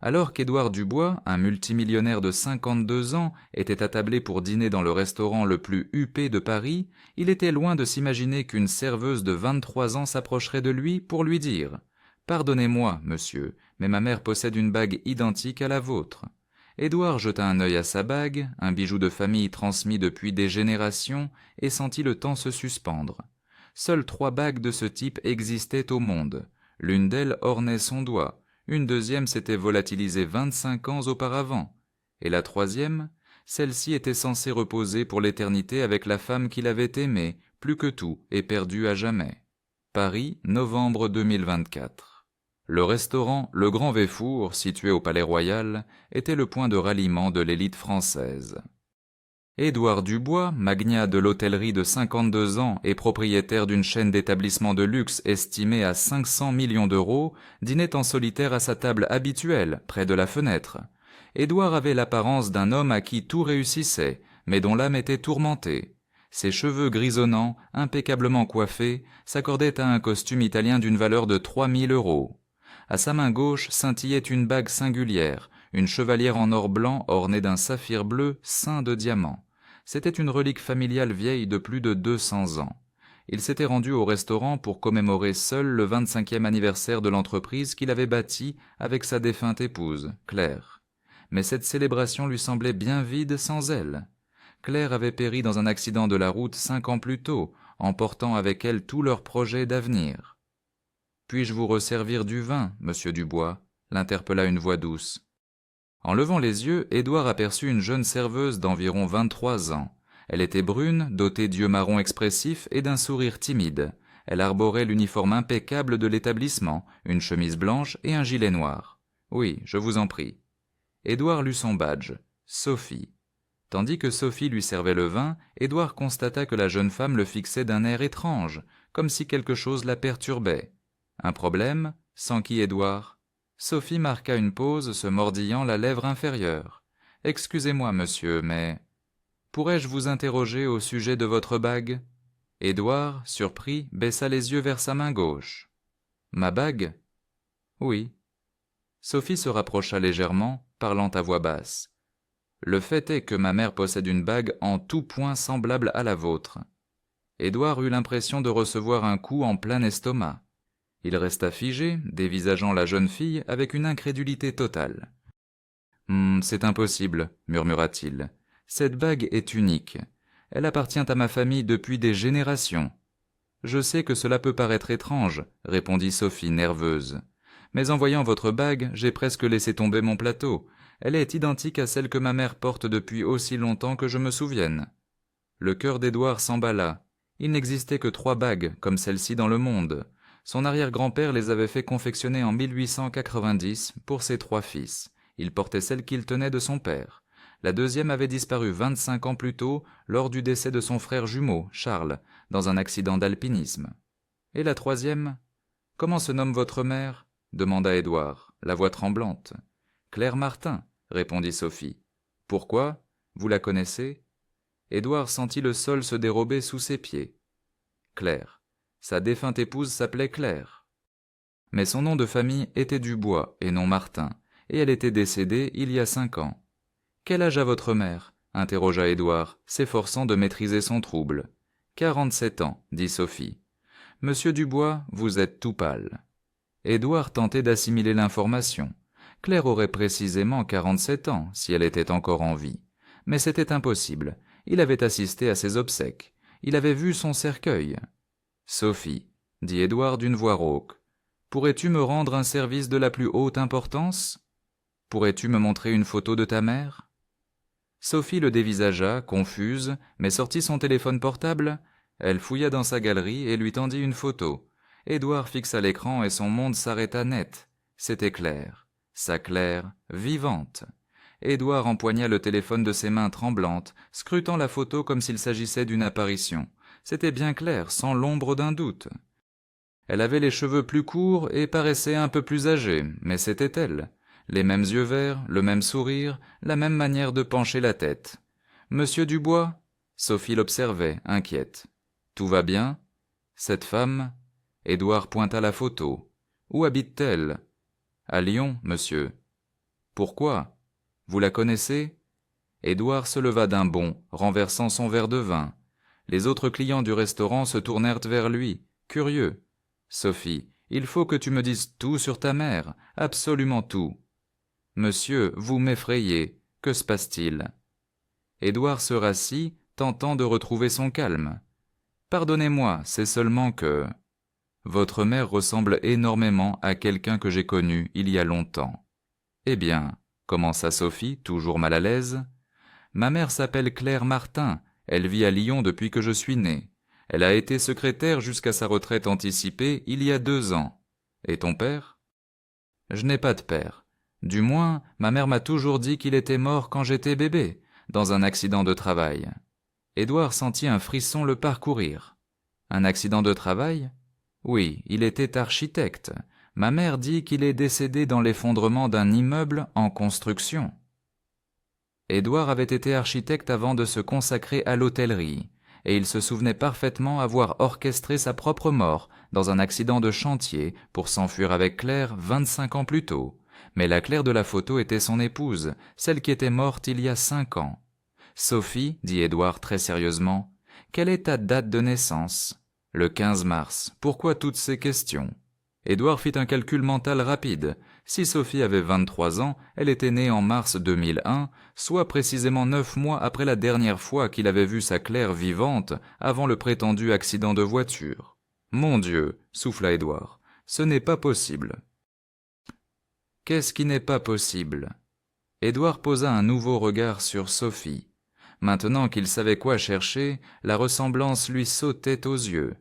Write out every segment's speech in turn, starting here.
Alors qu'Édouard Dubois, un multimillionnaire de 52 ans, était attablé pour dîner dans le restaurant le plus huppé de Paris, il était loin de s'imaginer qu'une serveuse de 23 ans s'approcherait de lui pour lui dire « Pardonnez-moi, monsieur, mais ma mère possède une bague identique à la vôtre. » Édouard jeta un œil à sa bague, un bijou de famille transmis depuis des générations, et sentit le temps se suspendre. Seules 3 bagues de ce type existaient au monde. L'une d'elles ornait son doigt, une deuxième s'était volatilisée 25 ans auparavant, et la troisième, celle-ci était censée reposer pour l'éternité avec la femme qu'il avait aimée, plus que tout, et perdue à jamais. Paris, novembre 2024. Le restaurant Le Grand Véfour, situé au Palais Royal, était le point de ralliement de l'élite française. Édouard Dubois, magnat de l'hôtellerie de 52 ans et propriétaire d'une chaîne d'établissements de luxe estimée à 500 millions d'euros, dînait en solitaire à sa table habituelle, près de la fenêtre. Édouard avait l'apparence d'un homme à qui tout réussissait, mais dont l'âme était tourmentée. Ses cheveux grisonnants, impeccablement coiffés, s'accordaient à un costume italien d'une valeur de 3000 euros. À sa main gauche scintillait une bague singulière, une chevalière en or blanc ornée d'un saphir bleu ceint de diamants. C'était une relique familiale vieille de plus de 200 ans. Il s'était rendu au restaurant pour commémorer seul le 25e anniversaire de l'entreprise qu'il avait bâtie avec sa défunte épouse, Claire. Mais cette célébration lui semblait bien vide sans elle. Claire avait péri dans un accident de la route 5 ans plus tôt, emportant avec elle tous leurs projets d'avenir. « Puis-je vous resservir du vin, monsieur Dubois ?» l'interpella une voix douce. En levant les yeux, Édouard aperçut une jeune serveuse d'environ 23 ans. Elle était brune, dotée d'yeux marrons expressifs et d'un sourire timide. Elle arborait l'uniforme impeccable de l'établissement, une chemise blanche et un gilet noir. « Oui, je vous en prie. » Édouard lut son badge. « Sophie. » Tandis que Sophie lui servait le vin, Édouard constata que la jeune femme le fixait d'un air étrange, comme si quelque chose la perturbait. Un problème, s'enquit Édouard. Sophie marqua une pause, se mordillant la lèvre inférieure. « Excusez-moi, monsieur, mais... pourrais-je vous interroger au sujet de votre bague ?» Édouard, surpris, baissa les yeux vers sa main gauche. « Ma bague ?»« Oui. » Sophie se rapprocha légèrement, parlant à voix basse. « Le fait est que ma mère possède une bague en tout point semblable à la vôtre. » Édouard eut l'impression de recevoir un coup en plein estomac. Il resta figé, dévisageant la jeune fille avec une incrédulité totale. « C'est impossible, » murmura-t-il. « Cette bague est unique. Elle appartient à ma famille depuis des générations. »« Je sais que cela peut paraître étrange, » répondit Sophie nerveuse. « Mais en voyant votre bague, j'ai presque laissé tomber mon plateau. Elle est identique à celle que ma mère porte depuis aussi longtemps que je me souvienne. » Le cœur d'Édouard s'emballa. Il n'existait que 3 bagues comme celle-ci dans le monde. Son arrière-grand-père les avait fait confectionner en 1890 pour ses 3 fils. Il portait celle qu'il tenait de son père. La deuxième avait disparu 25 ans plus tôt lors du décès de son frère jumeau, Charles, dans un accident d'alpinisme. Et la troisième ? Comment se nomme votre mère ? Demanda Édouard, la voix tremblante. Claire Martin, répondit Sophie. Pourquoi ? Vous la connaissez ? Édouard sentit le sol se dérober sous ses pieds. Claire. Sa défunte épouse s'appelait Claire. Mais son nom de famille était Dubois et non Martin, et elle était décédée il y a 5 ans. « Quel âge a votre mère ?» interrogea Édouard, s'efforçant de maîtriser son trouble. « 47 ans, dit Sophie. « Monsieur Dubois, vous êtes tout pâle. » Édouard tentait d'assimiler l'information. Claire aurait précisément 47 ans, si elle était encore en vie. Mais c'était impossible. Il avait assisté à ses obsèques. Il avait vu son cercueil. « Sophie, dit Édouard d'une voix rauque, pourrais-tu me rendre un service de la plus haute importance ? Pourrais-tu me montrer une photo de ta mère ?» Sophie le dévisagea, confuse, mais sortit son téléphone portable. Elle fouilla dans sa galerie et lui tendit une photo. Édouard fixa l'écran et son monde s'arrêta net. C'était Claire. Sa Claire, vivante. Édouard empoigna le téléphone de ses mains tremblantes, scrutant la photo comme s'il s'agissait d'une apparition. C'était bien Claire, sans l'ombre d'un doute. Elle avait les cheveux plus courts et paraissait un peu plus âgée, mais c'était elle. Les mêmes yeux verts, le même sourire, la même manière de pencher la tête. « Monsieur Dubois ?» Sophie l'observait, inquiète. « Tout va bien ?» Cette femme... Édouard pointa la photo. « Où habite-t-elle ?»« À Lyon, monsieur. » Pourquoi? Vous la connaissez? Édouard se leva d'un bond, renversant son verre de vin. Les autres clients du restaurant se tournèrent vers lui, curieux. « Sophie, il faut que tu me dises tout sur ta mère, absolument tout. »« Monsieur, vous m'effrayez. Que se passe-t-il » Édouard se rassit, tentant de retrouver son calme. « Pardonnez-moi, c'est seulement que... » Votre mère ressemble énormément à quelqu'un que j'ai connu il y a longtemps. Eh bien, commença Sophie, toujours mal à l'aise. Ma mère s'appelle Claire Martin, elle vit à Lyon depuis que je suis né. Elle a été secrétaire jusqu'à sa retraite anticipée il y a 2 ans. Et ton père? Je n'ai pas de père. Du moins, ma mère m'a toujours dit qu'il était mort quand j'étais bébé, dans un accident de travail. Édouard sentit un frisson le parcourir. Un accident de travail? Oui, il était architecte. Ma mère dit qu'il est décédé dans l'effondrement d'un immeuble en construction. Édouard avait été architecte avant de se consacrer à l'hôtellerie, et il se souvenait parfaitement avoir orchestré sa propre mort dans un accident de chantier pour s'enfuir avec Claire 25 ans plus tôt. Mais la Claire de la photo était son épouse, celle qui était morte il y a 5 ans. « Sophie, dit Édouard très sérieusement, quelle est ta date de naissance ? » Le 15 mars. Pourquoi toutes ces questions? Édouard fit un calcul mental rapide. Si Sophie avait 23 ans, elle était née en mars 2001, soit précisément 9 mois après la dernière fois qu'il avait vu sa Claire vivante avant le prétendu accident de voiture. Mon Dieu, souffla Édouard, ce n'est pas possible. Qu'est-ce qui n'est pas possible? Édouard posa un nouveau regard sur Sophie. Maintenant qu'il savait quoi chercher, la ressemblance lui sautait aux yeux.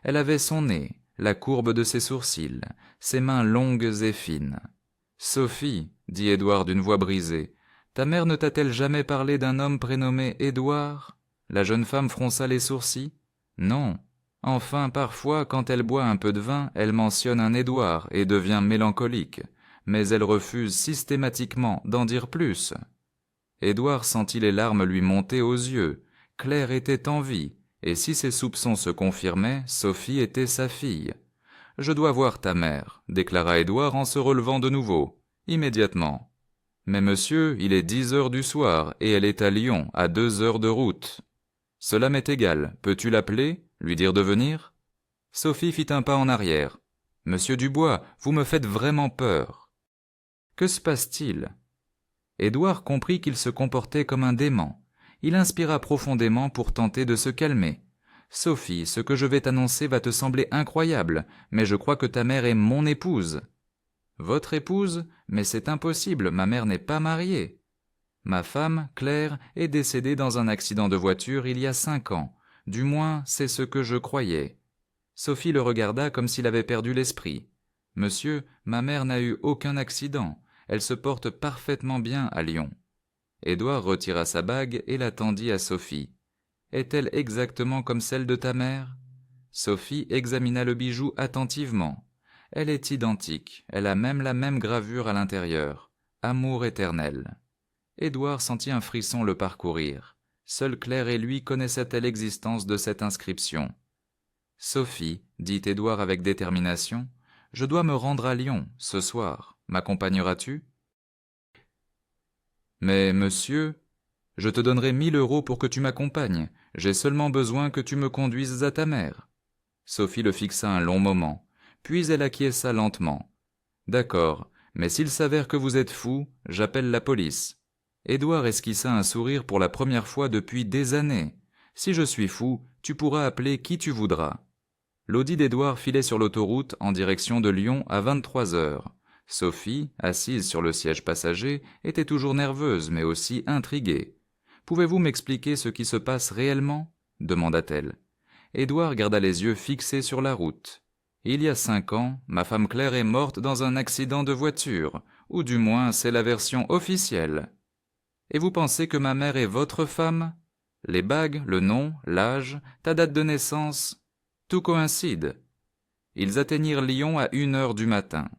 Elle avait son nez, la courbe de ses sourcils, ses mains longues et fines. « Sophie, dit Édouard d'une voix brisée, ta mère ne t'a-t-elle jamais parlé d'un homme prénommé Édouard » La jeune femme fronça les sourcils. « Non. Enfin, parfois, quand elle boit un peu de vin, elle mentionne un Édouard et devient mélancolique, mais elle refuse systématiquement d'en dire plus. » Édouard sentit les larmes lui monter aux yeux. Claire était en vie, et si ses soupçons se confirmaient, Sophie était sa fille. « Je dois voir ta mère, » déclara Édouard en se relevant de nouveau, immédiatement. « Mais monsieur, il est 10 heures du soir, et elle est à Lyon, à 2 heures de route. »« Cela m'est égal. Peux-tu l'appeler, lui dire de venir ?» Sophie fit un pas en arrière. « Monsieur Dubois, vous me faites vraiment peur. »« Que se passe-t-il » Édouard comprit qu'il se comportait comme un dément. Il inspira profondément pour tenter de se calmer. « Sophie, ce que je vais t'annoncer va te sembler incroyable, mais je crois que ta mère est mon épouse. »« Votre épouse? Mais c'est impossible, ma mère n'est pas mariée. »« Ma femme, Claire, est décédée dans un accident de voiture il y a 5 ans. Du moins, c'est ce que je croyais. » Sophie le regarda comme s'il avait perdu l'esprit. « Monsieur, ma mère n'a eu aucun accident. Elle se porte parfaitement bien à Lyon. » Édouard retira sa bague et la tendit à Sophie. « Est-elle exactement comme celle de ta mère ?» Sophie examina le bijou attentivement. « Elle est identique, elle a même la même gravure à l'intérieur. Amour éternel. » Édouard sentit un frisson le parcourir. Seule Claire et lui connaissaient l'existence de cette inscription. « Sophie, dit Édouard avec détermination, je dois me rendre à Lyon, ce soir. M'accompagneras-tu ? » « Mais, monsieur, je te donnerai 1 000 € pour que tu m'accompagnes. J'ai seulement besoin que tu me conduises à ta mère. » Sophie le fixa un long moment, puis elle acquiesça lentement. « D'accord, mais s'il s'avère que vous êtes fou, j'appelle la police. » Édouard esquissa un sourire pour la première fois depuis des années. « Si je suis fou, tu pourras appeler qui tu voudras. » L'Audi d'Édouard filait sur l'autoroute en direction de Lyon à 23 heures. Sophie, assise sur le siège passager, était toujours nerveuse mais aussi intriguée. « Pouvez-vous m'expliquer ce qui se passe réellement ?» demanda-t-elle. Édouard garda les yeux fixés sur la route. « Il y a 5 ans, ma femme Claire est morte dans un accident de voiture, ou du moins c'est la version officielle. Et vous pensez que ma mère est votre femme? Les bagues, le nom, l'âge, ta date de naissance, tout coïncide. » Ils atteignirent Lyon à 1 heure du matin.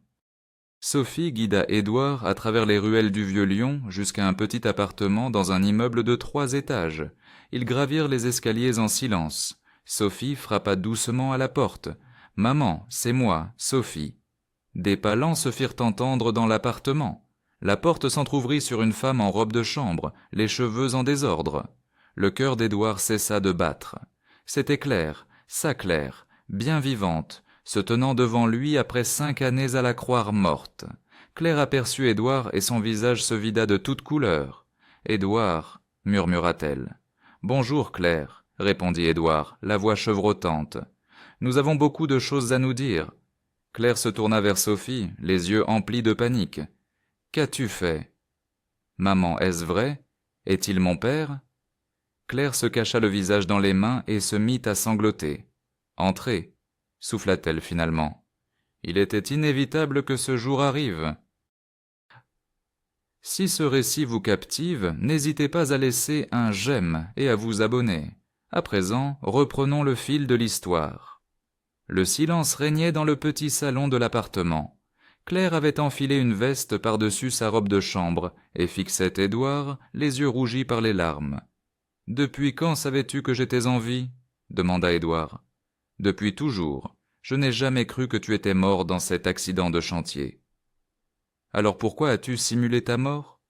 Sophie guida Édouard à travers les ruelles du Vieux-Lyon jusqu'à un petit appartement dans un immeuble de 3 étages. Ils gravirent les escaliers en silence. Sophie frappa doucement à la porte. « Maman, c'est moi, Sophie. » Des pas lents se firent entendre dans l'appartement. La porte s'entr'ouvrit sur une femme en robe de chambre, les cheveux en désordre. Le cœur d'Édouard cessa de battre. C'était Claire, sa Claire, bien vivante, se tenant devant lui après 5 années à la croire morte. Claire aperçut Édouard et son visage se vida de toute couleur. « Édouard, murmura-t-elle. « Bonjour Claire, répondit Édouard, la voix chevrotante. Nous avons beaucoup de choses à nous dire. Claire se tourna vers Sophie, les yeux emplis de panique. Qu'as-tu fait? Maman, est-ce vrai? Est-il mon père? Claire se cacha le visage dans les mains et se mit à sangloter. Entrez, souffla-t-elle finalement. Il était inévitable que ce jour arrive. Si ce récit vous captive, n'hésitez pas à laisser un j'aime et à vous abonner. À présent, reprenons le fil de l'histoire. Le silence régnait dans le petit salon de l'appartement. Claire avait enfilé une veste par-dessus sa robe de chambre et fixait Édouard, les yeux rougis par les larmes. « Depuis quand savais-tu que j'étais en vie ?» demanda Édouard. « Depuis toujours. Je n'ai jamais cru que tu étais mort dans cet accident de chantier. » « Alors pourquoi as-tu simulé ta mort ?»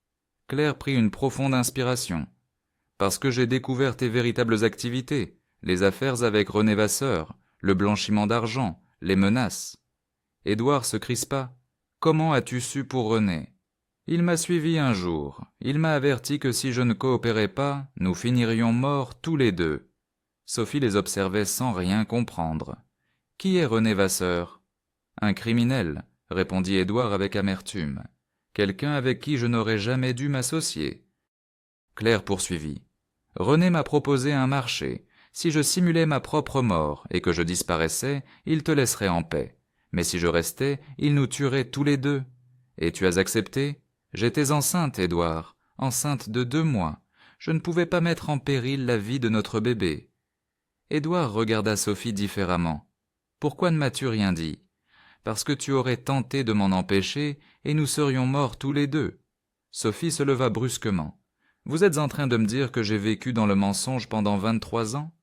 Claire prit une profonde inspiration. « Parce que j'ai découvert tes véritables activités, les affaires avec René Vasseur, le blanchiment d'argent, les menaces. » Édouard se crispa. « Comment as-tu su pour René ?» Il m'a suivi un jour. Il m'a averti que si je ne coopérais pas, nous finirions morts tous les deux. Sophie les observait sans rien comprendre. « Qui est René Vasseur ?»« Un criminel. » répondit Édouard avec amertume. « Quelqu'un avec qui je n'aurais jamais dû m'associer. » Claire poursuivit. « René m'a proposé un marché. Si je simulais ma propre mort et que je disparaissais, il te laisserait en paix. Mais si je restais, il nous tuerait tous les deux. Et tu as accepté ? J'étais enceinte, Édouard, enceinte de 2 mois. Je ne pouvais pas mettre en péril la vie de notre bébé. » Édouard regarda Sophie différemment. « Pourquoi ne m'as-tu rien dit ? Parce que tu aurais tenté de m'en empêcher, et nous serions morts tous les deux. » Sophie se leva brusquement. « Vous êtes en train de me dire que j'ai vécu dans le mensonge pendant 23 ans ? »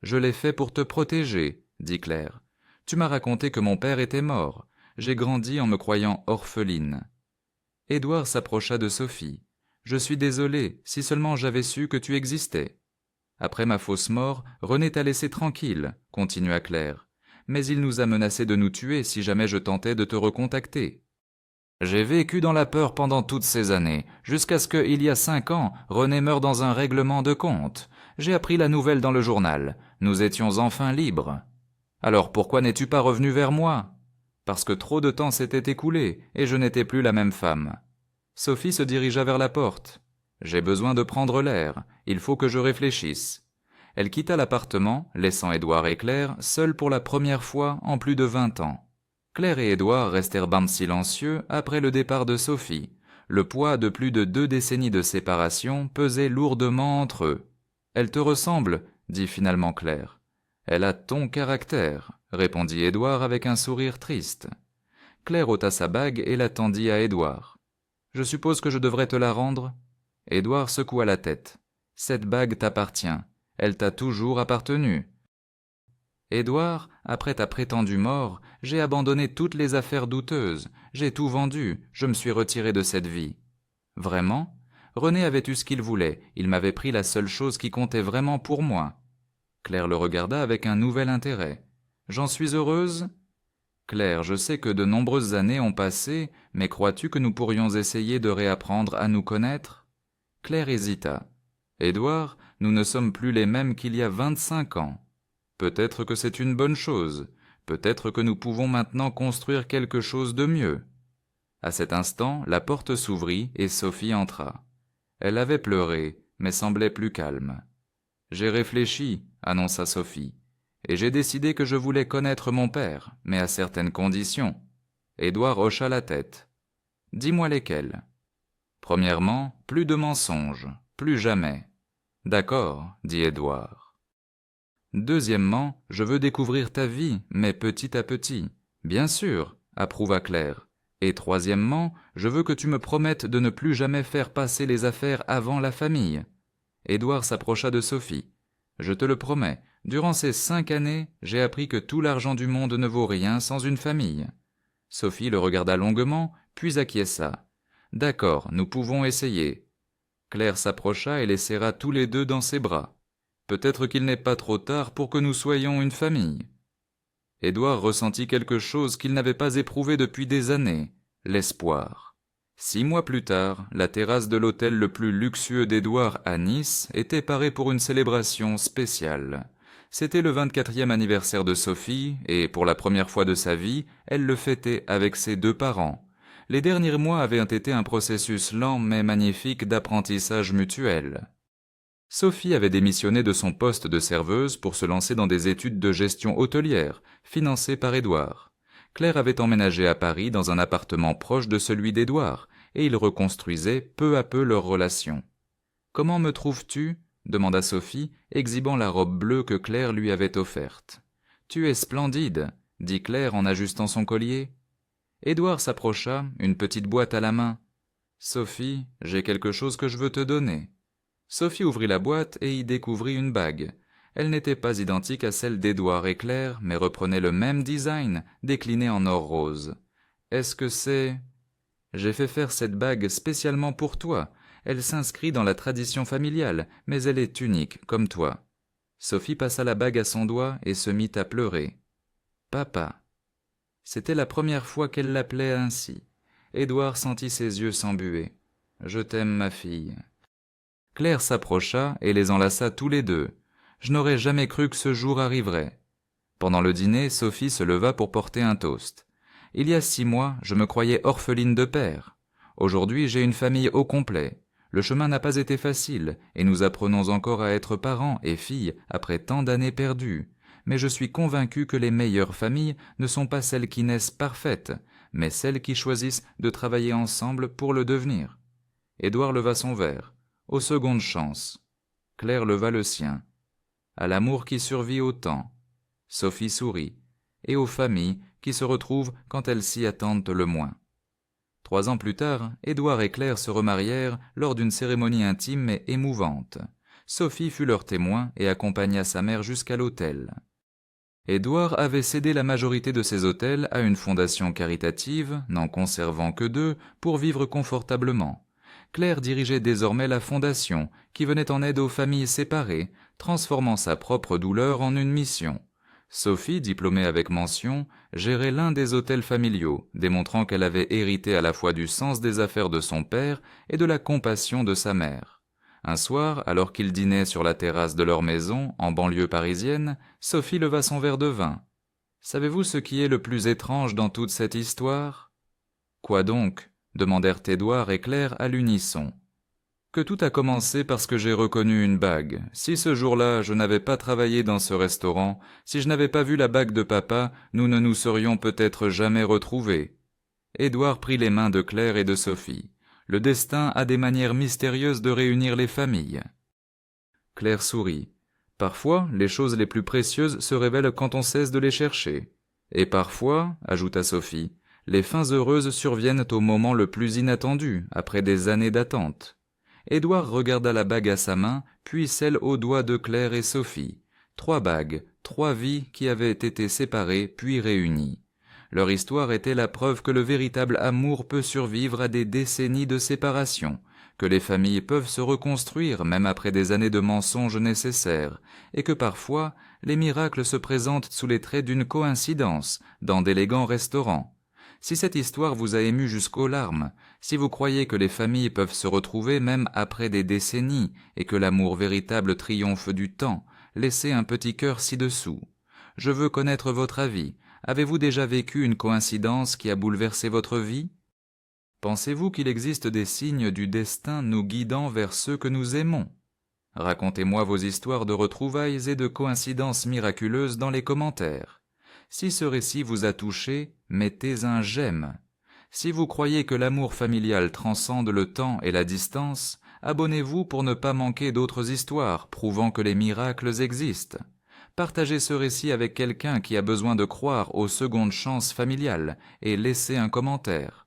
« Je l'ai fait pour te protéger, » dit Claire. « Tu m'as raconté que mon père était mort. J'ai grandi en me croyant orpheline. » Édouard s'approcha de Sophie. « Je suis désolé, si seulement j'avais su que tu existais. » « Après ma fausse mort, René t'a laissé tranquille, » continua Claire. « Mais il nous a menacé de nous tuer si jamais je tentais de te recontacter. J'ai vécu dans la peur pendant toutes ces années, jusqu'à ce que, il y a 5 ans, René meure dans un règlement de compte. J'ai appris la nouvelle dans le journal. Nous étions enfin libres. Alors pourquoi n'es-tu pas revenu vers moi ? Parce que trop de temps s'était écoulé, et je n'étais plus la même femme. » Sophie se dirigea vers la porte. « J'ai besoin de prendre l'air, il faut que je réfléchisse. » Elle quitta l'appartement, laissant Édouard et Claire seuls pour la première fois en plus de 20 ans. Claire et Édouard restèrent ben silencieux après le départ de Sophie. Le poids de plus de 2 décennies de séparation pesait lourdement entre eux. « Elle te ressemble, » dit finalement Claire. « Elle a ton caractère, » répondit Édouard avec un sourire triste. Claire ôta sa bague et la tendit à Édouard. « Je suppose que je devrais te la rendre ?» Édouard secoua la tête. « Cette bague t'appartient. Elle t'a toujours appartenu. » « Édouard, après ta prétendue mort, j'ai abandonné toutes les affaires douteuses, j'ai tout vendu, je me suis retiré de cette vie. » « Vraiment ? René avait eu ce qu'il voulait, il m'avait pris la seule chose qui comptait vraiment pour moi. » Claire le regarda avec un nouvel intérêt. « J'en suis heureuse ? » « Claire, je sais que de nombreuses années ont passé, mais crois-tu que nous pourrions essayer de réapprendre à nous connaître ?» Claire hésita. « Édouard, nous ne sommes plus les mêmes qu'il y a 25 ans. Peut-être que c'est une bonne chose, peut-être que nous pouvons maintenant construire quelque chose de mieux. » À cet instant, la porte s'ouvrit et Sophie entra. Elle avait pleuré, mais semblait plus calme. « J'ai réfléchi, » annonça Sophie, « et j'ai décidé que je voulais connaître mon père, mais à certaines conditions. » Édouard hocha la tête. « Dis-moi lesquelles. »« Premièrement, plus de mensonges, plus jamais. »« D'accord, » dit Édouard. « Deuxièmement, je veux découvrir ta vie, mais petit à petit. »« Bien sûr, » approuva Claire. « Et troisièmement, je veux que tu me promettes de ne plus jamais faire passer les affaires avant la famille. » Édouard s'approcha de Sophie. « Je te le promets, durant ces 5 années, j'ai appris que tout l'argent du monde ne vaut rien sans une famille. » Sophie le regarda longuement, puis acquiesça. D'accord, nous pouvons essayer. Claire s'approcha et les serra tous les deux dans ses bras. Peut-être qu'il n'est pas trop tard pour que nous soyons une famille. Édouard ressentit quelque chose qu'il n'avait pas éprouvé depuis des années, l'espoir. 6 mois plus tard, la terrasse de l'hôtel le plus luxueux d'Édouard à Nice était parée pour une célébration spéciale. C'était le 24e anniversaire de Sophie, et pour la première fois de sa vie, elle le fêtait avec ses 2 parents. Les derniers mois avaient été un processus lent mais magnifique d'apprentissage mutuel. Sophie avait démissionné de son poste de serveuse pour se lancer dans des études de gestion hôtelière, financées par Édouard. Claire avait emménagé à Paris dans un appartement proche de celui d'Édouard, et ils reconstruisaient peu à peu leur relation. « Comment me trouves-tu » demanda Sophie, exhibant la robe bleue que Claire lui avait offerte. « Tu es splendide » dit Claire en ajustant son collier. Édouard s'approcha, une petite boîte à la main. « Sophie, j'ai quelque chose que je veux te donner. » Sophie ouvrit la boîte et y découvrit une bague. Elle n'était pas identique à celle d'Édouard et Claire, mais reprenait le même design, décliné en or rose. « Est-ce que c'est… » « J'ai fait faire cette bague spécialement pour toi. Elle s'inscrit dans la tradition familiale, mais elle est unique, comme toi. » Sophie passa la bague à son doigt et se mit à pleurer. « Papa. » C'était la première fois qu'elle l'appelait ainsi. Édouard sentit ses yeux s'embuer. « Je t'aime, ma fille. » Claire s'approcha et les enlaça tous les deux. Je n'aurais jamais cru que ce jour arriverait. Pendant le dîner, Sophie se leva pour porter un toast. Il y a 6 mois, je me croyais orpheline de père. Aujourd'hui, j'ai une famille au complet. Le chemin n'a pas été facile, et nous apprenons encore à être parents et filles après tant d'années perdues. Mais je suis convaincu que les meilleures familles ne sont pas celles qui naissent parfaites, mais celles qui choisissent de travailler ensemble pour le devenir. Édouard leva son verre. Aux secondes chances. Claire leva le sien. À l'amour qui survit au temps. Sophie sourit. Et aux familles qui se retrouvent quand elles s'y attendent le moins. 3 ans plus tard, Édouard et Claire se remarièrent lors d'une cérémonie intime mais émouvante. Sophie fut leur témoin et accompagna sa mère jusqu'à l'autel. Édouard avait cédé la majorité de ses hôtels à une fondation caritative, n'en conservant que 2, pour vivre confortablement. Claire dirigeait désormais la fondation, qui venait en aide aux familles séparées, transformant sa propre douleur en une mission. Sophie, diplômée avec mention, gérait l'un des hôtels familiaux, démontrant qu'elle avait hérité à la fois du sens des affaires de son père et de la compassion de sa mère. Un soir, alors qu'ils dînaient sur la terrasse de leur maison, en banlieue parisienne, Sophie leva son verre de vin. « Savez-vous ce qui est le plus étrange dans toute cette histoire ?»« Quoi donc ?» demandèrent Édouard et Claire à l'unisson. « Que tout a commencé parce que j'ai reconnu une bague. Si ce jour-là, je n'avais pas travaillé dans ce restaurant, si je n'avais pas vu la bague de papa, nous ne nous serions peut-être jamais retrouvés. » Édouard prit les mains de Claire et de Sophie. Le destin a des manières mystérieuses de réunir les familles. Claire sourit. Parfois, les choses les plus précieuses se révèlent quand on cesse de les chercher. Et parfois, ajouta Sophie, les fins heureuses surviennent au moment le plus inattendu, après des années d'attente. Édouard regarda la bague à sa main, puis celle au doigt de Claire et Sophie. 3 bagues, 3 vies qui avaient été séparées puis réunies. Leur histoire était la preuve que le véritable amour peut survivre à des décennies de séparation, que les familles peuvent se reconstruire même après des années de mensonges nécessaires, et que parfois, les miracles se présentent sous les traits d'une coïncidence, dans d'élégants restaurants. Si cette histoire vous a ému jusqu'aux larmes, si vous croyez que les familles peuvent se retrouver même après des décennies et que l'amour véritable triomphe du temps, laissez un petit cœur ci-dessous. Je veux connaître votre avis. Avez-vous déjà vécu une coïncidence qui a bouleversé votre vie ? Pensez-vous qu'il existe des signes du destin nous guidant vers ceux que nous aimons ? Racontez-moi vos histoires de retrouvailles et de coïncidences miraculeuses dans les commentaires. Si ce récit vous a touché, mettez un j'aime. Si vous croyez que l'amour familial transcende le temps et la distance, abonnez-vous pour ne pas manquer d'autres histoires prouvant que les miracles existent. Partagez ce récit avec quelqu'un qui a besoin de croire aux secondes chances familiales et laissez un commentaire.